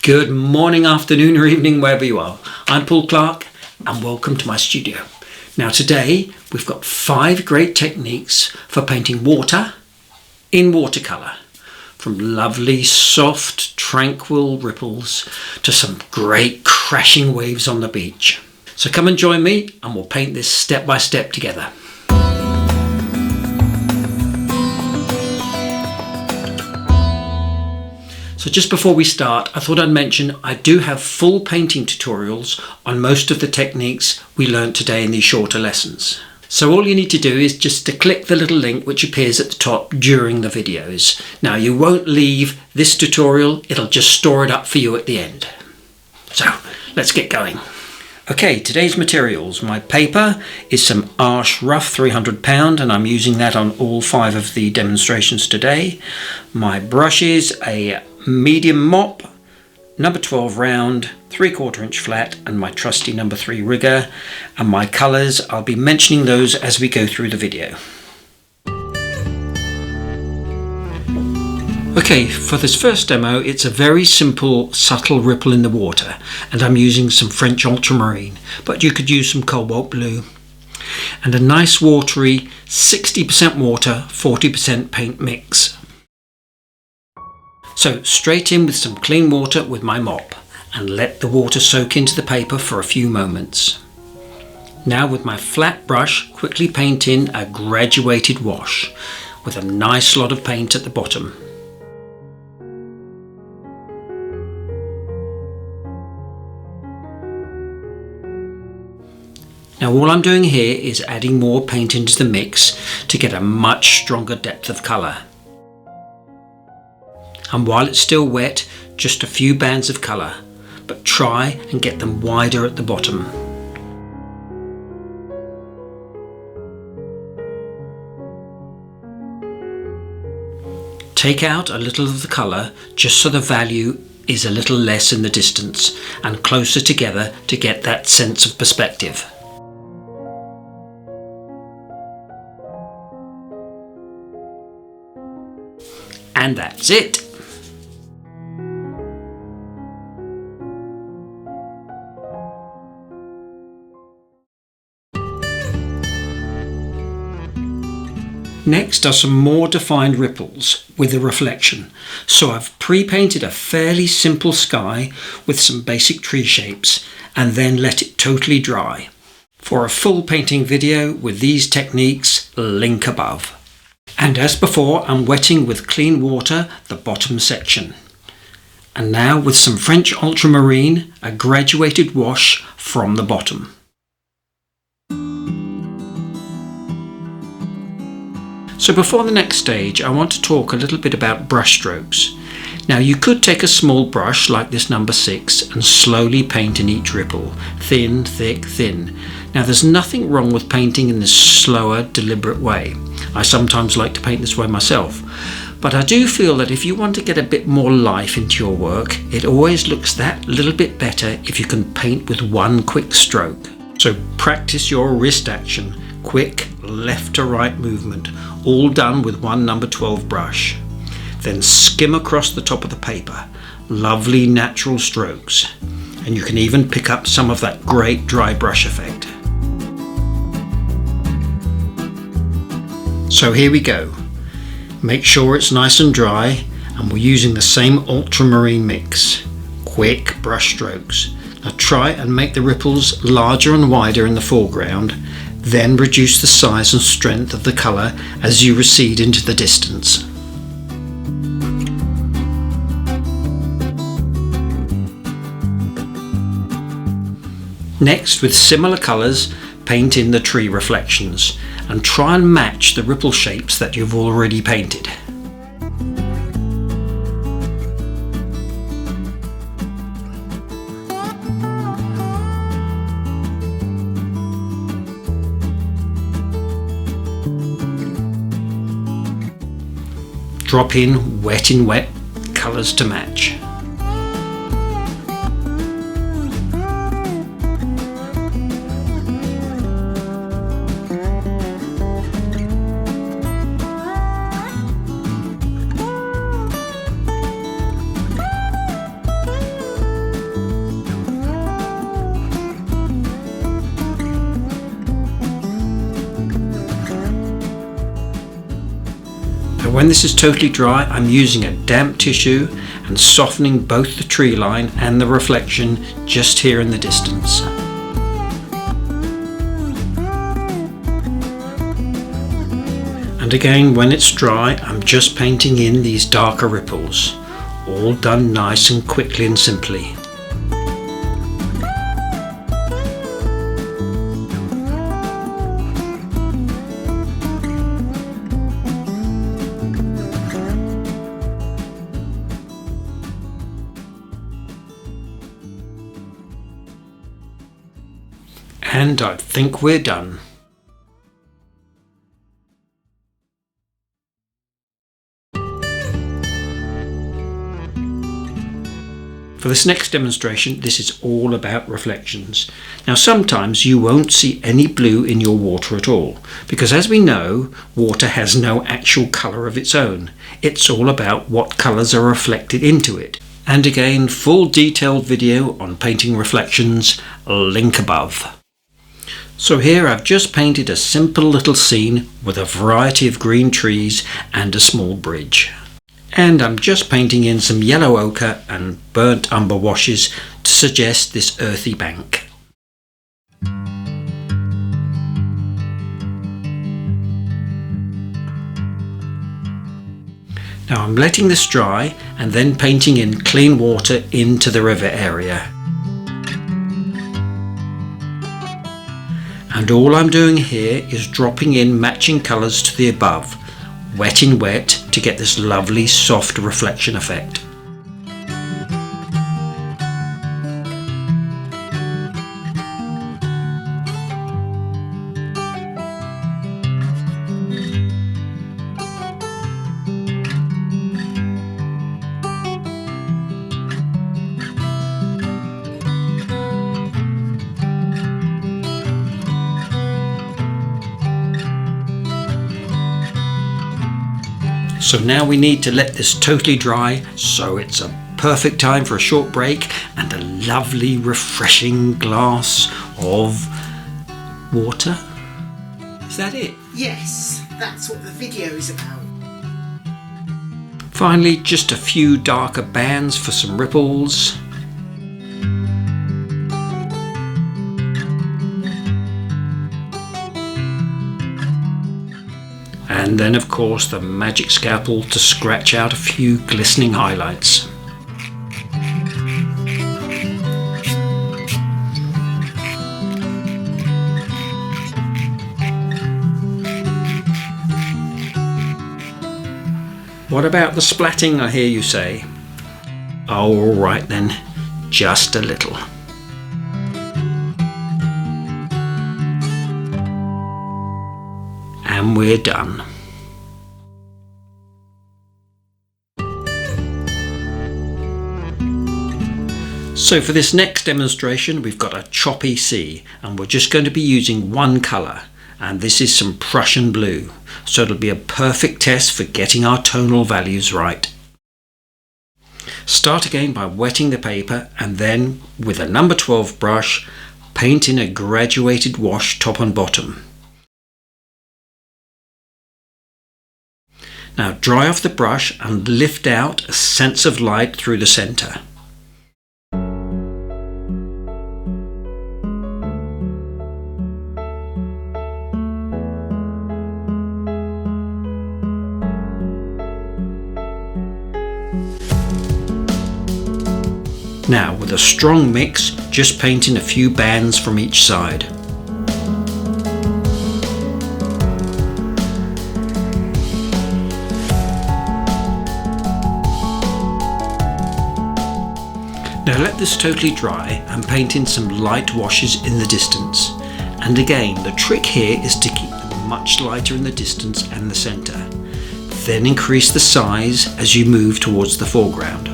Good morning, afternoon or evening, wherever you are. I'm Paul Clark and welcome to my studio. Now today we've got 5 great techniques for painting water in watercolour. From lovely, soft, tranquil ripples to some great crashing waves on the beach. So come and join me and we'll paint this step by step together. So just before we start, I thought I'd mention I do have full painting tutorials on most of the techniques we learnt today in these shorter lessons. So all you need to do is just to click the little link which appears at the top during the videos. Now you won't leave this tutorial, it'll just store it up for you at the end. So let's get going. Okay, today's materials. My paper is some Arches Rough 300 and I'm using that on all 5 of the demonstrations today. My brush is a medium mop, number 12 round, 3/4 inch flat, and my trusty number 3 rigger. And my colours, I'll be mentioning those as we go through the video. Okay, for this first demo, it's a very simple, subtle ripple in the water, and I'm using some French ultramarine, but you could use some cobalt blue. And a nice watery 60% water, 40% paint mix. So straight in with some clean water with my mop and let the water soak into the paper for a few moments. Now with my flat brush, quickly paint in a graduated wash with a nice lot of paint at the bottom. Now all I'm doing here is adding more paint into the mix to get a much stronger depth of colour. And while it's still wet, just a few bands of colour, but try and get them wider at the bottom. Take out a little of the colour just so the value is a little less in the distance and closer together to get that sense of perspective. And that's it. Next are some more defined ripples with a reflection. So I've pre-painted a fairly simple sky with some basic tree shapes and then let it totally dry. For a full painting video with these techniques, link above. And as before, I'm wetting with clean water the bottom section. And now with some French ultramarine, a graduated wash from the bottom. So before the next stage, I want to talk a little bit about brush strokes. Now you could take a small brush like this number 6 and slowly paint in each ripple, thin, thick, thin. Now there's nothing wrong with painting in this slower, deliberate way. I sometimes like to paint this way myself. But I do feel that if you want to get a bit more life into your work, it always looks that little bit better if you can paint with one quick stroke. So practice your wrist action, quick left to right movement, all done with one number 12 brush. Then skim across the top of the paper, lovely natural strokes. And you can even pick up some of that great dry brush effect. So here we go. Make sure it's nice and dry, and we're using the same ultramarine mix. Quick brush strokes. Now try and make the ripples larger and wider in the foreground, then reduce the size and strength of the colour as you recede into the distance. Next, with similar colours, paint in the tree reflections and try and match the ripple shapes that you've already painted. Drop in wet colours to match. when this is totally dry, I'm using a damp tissue and softening both the tree line and the reflection just here in the distance. And again, when it's dry, I'm just painting in these darker ripples, all done nice and quickly and simply. And I think we're done. For this next demonstration, this is all about reflections. Now sometimes you won't see any blue in your water at all, because as we know, water has no actual colour of its own. It's all about what colours are reflected into it. And again, full detailed video on painting reflections, link above. So here I've just painted a simple little scene with a variety of green trees and a small bridge. And I'm just painting in some yellow ochre and burnt umber washes to suggest this earthy bank. Now I'm letting this dry and then painting in clean water into the river area. And all I'm doing here is dropping in matching colours to the above, wet in wet, to get this lovely soft reflection effect. So now we need to let this totally dry, so it's a perfect time for a short break and a lovely refreshing glass of water. Is that it? Yes, that's what the video is about. Finally, just a few darker bands for some ripples. And then of course the magic scalpel to scratch out a few glistening highlights. What about the splatting, I hear you say? Oh, all right then, just a little. And we're done. So for this next demonstration we've got a choppy sea, and we're just going to be using one colour, and this is some Prussian blue, so it'll be a perfect test for getting our tonal values right. Start again by wetting the paper and then with a number 12 brush paint in a graduated wash top and bottom. Now dry off the brush and lift out a sense of light through the centre. Now with a strong mix, just paint in a few bands from each side. Now let this totally dry and paint in some light washes in the distance. And again, the trick here is to keep them much lighter in the distance and the centre. Then increase the size as you move towards the foreground.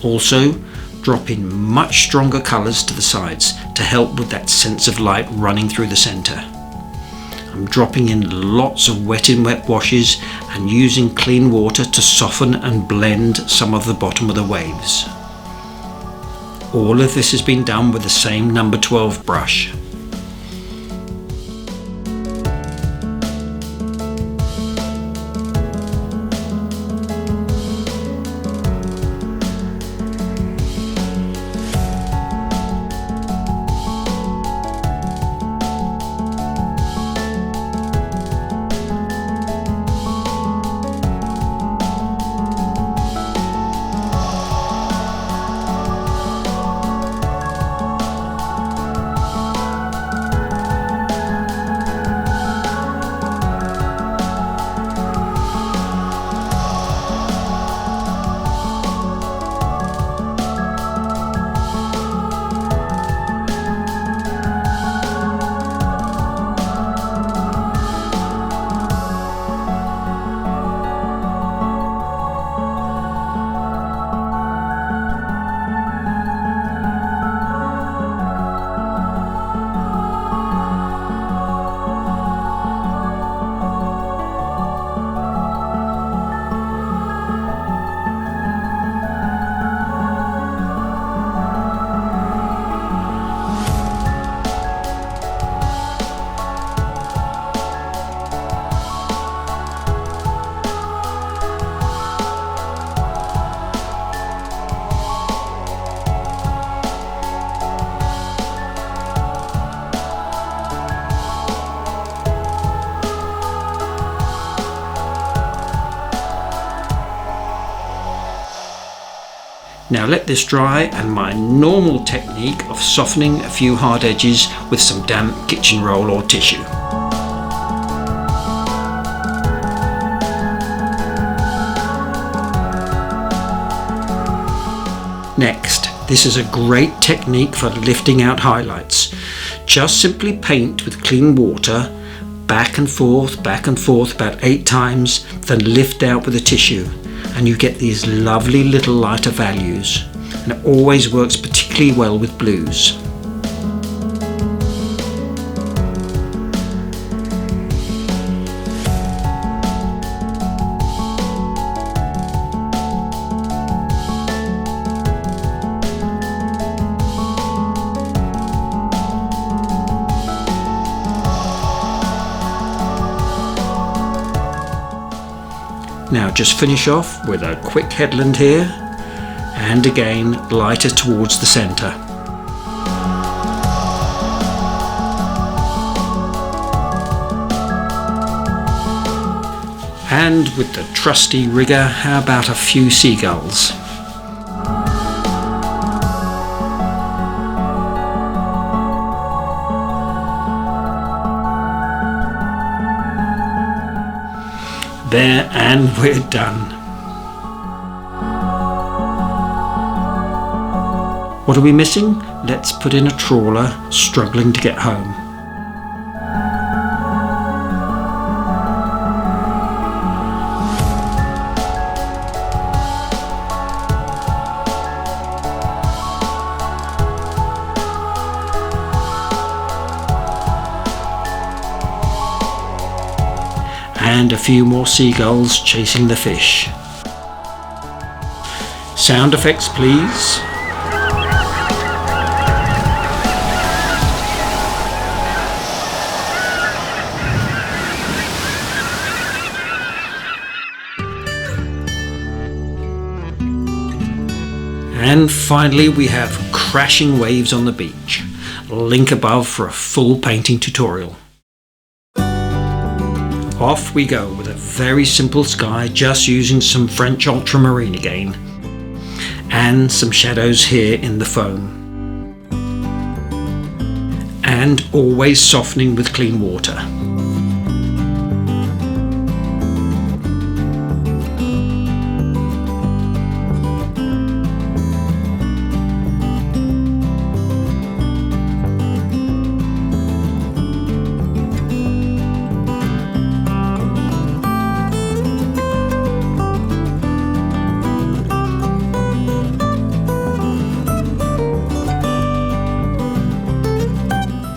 Also, drop in much stronger colours to the sides to help with that sense of light running through the centre. I'm dropping in lots of wet in wet washes and using clean water to soften and blend some of the bottom of the waves. All of this has been done with the same number 12 brush. Now let this dry, and my normal technique of softening a few hard edges with some damp kitchen roll or tissue. Next, this is a great technique for lifting out highlights. Just simply paint with clean water, back and forth about 8 times, then lift out with a tissue, and you get these lovely little lighter values. And it always works particularly well with blues. Now just finish off with a quick headland here, and again lighter towards the centre. And with the trusty rigger, how about a few seagulls? There, and we're done. What are we missing? Let's put in a trawler struggling to get home. And a few more seagulls chasing the fish. Sound effects, please. And finally we have crashing waves on the beach. Link above for a full painting tutorial. Off we go with a very simple sky, just using some French ultramarine again, and some shadows here in the foam, and always softening with clean water.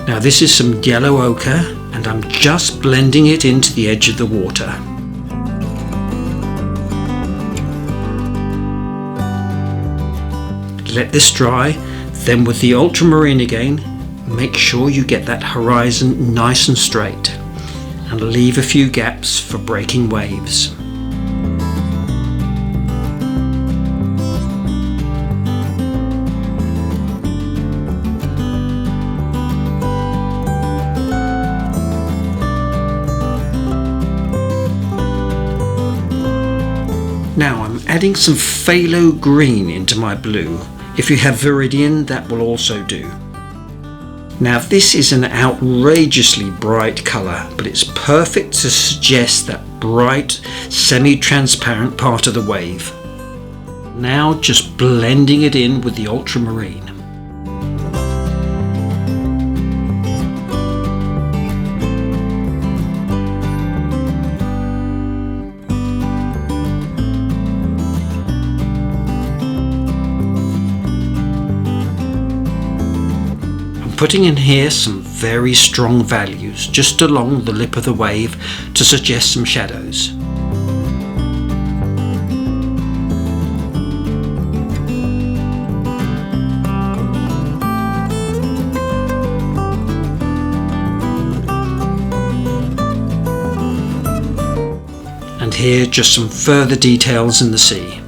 Now this is some yellow ochre, and I'm just blending it into the edge of the water. Let this dry, then with the ultramarine again, make sure you get that horizon nice and straight, and leave a few gaps for breaking waves. Now I'm adding some phthalo green into my blue. If you have viridian, that will also do. Now this is an outrageously bright colour, but it's perfect to suggest that bright, semi-transparent part of the wave. Now just blending it in with the ultramarine. Putting in here some very strong values just along the lip of the wave to suggest some shadows. And here just some further details in the sea.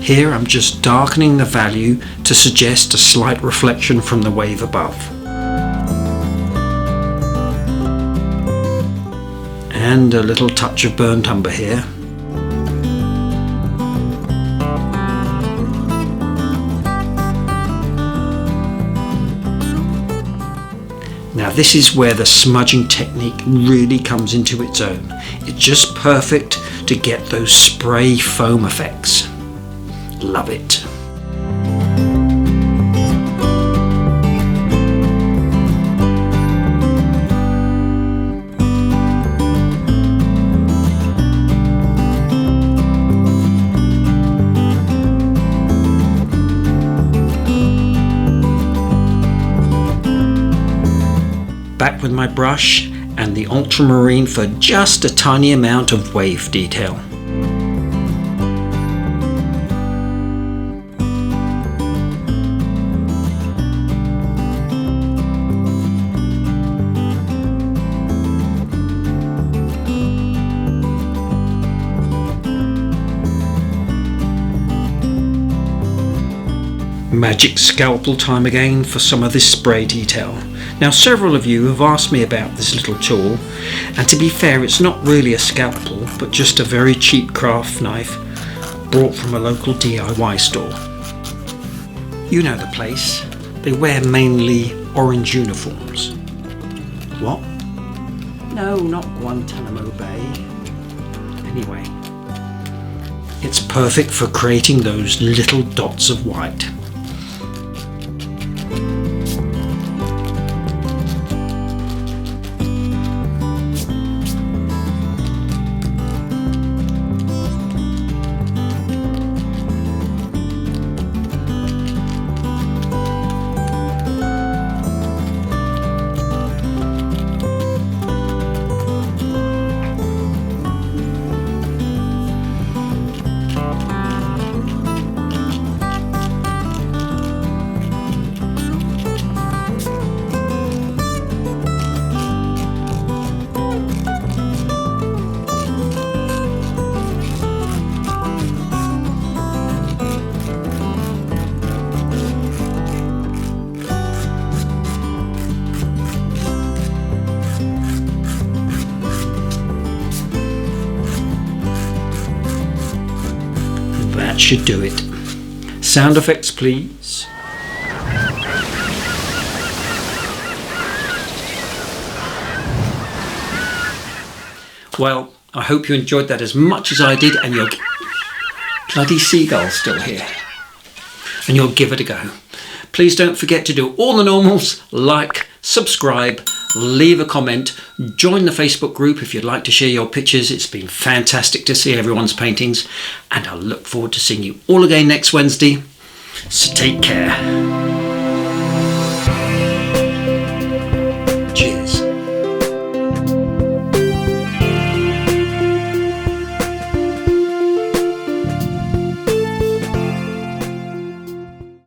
Here I'm just darkening the value to suggest a slight reflection from the wave above. And a little touch of burnt umber here. Now this is where the smudging technique really comes into its own. It's just perfect to get those spray foam effects. Love it. Back with my brush and the ultramarine for just a tiny amount of wave detail. Magic scalpel time again for some of this spray detail. Now several of you have asked me about this little tool, and to be fair, it's not really a scalpel but just a very cheap craft knife brought from a local DIY store. You know the place. They wear mainly orange uniforms. What? No, not Guantanamo Bay. Anyway, it's perfect for creating those little dots of white. That should do it. Sound effects, please. Well, I hope you enjoyed that as much as I did, and your bloody seagull's still here. And you'll give it a go. Please don't forget to do all the normals, like, subscribe, leave a comment, join the Facebook group if you'd like to share your pictures. It's been fantastic to see everyone's paintings, and I'll look forward to seeing you all again next Wednesday. So take care.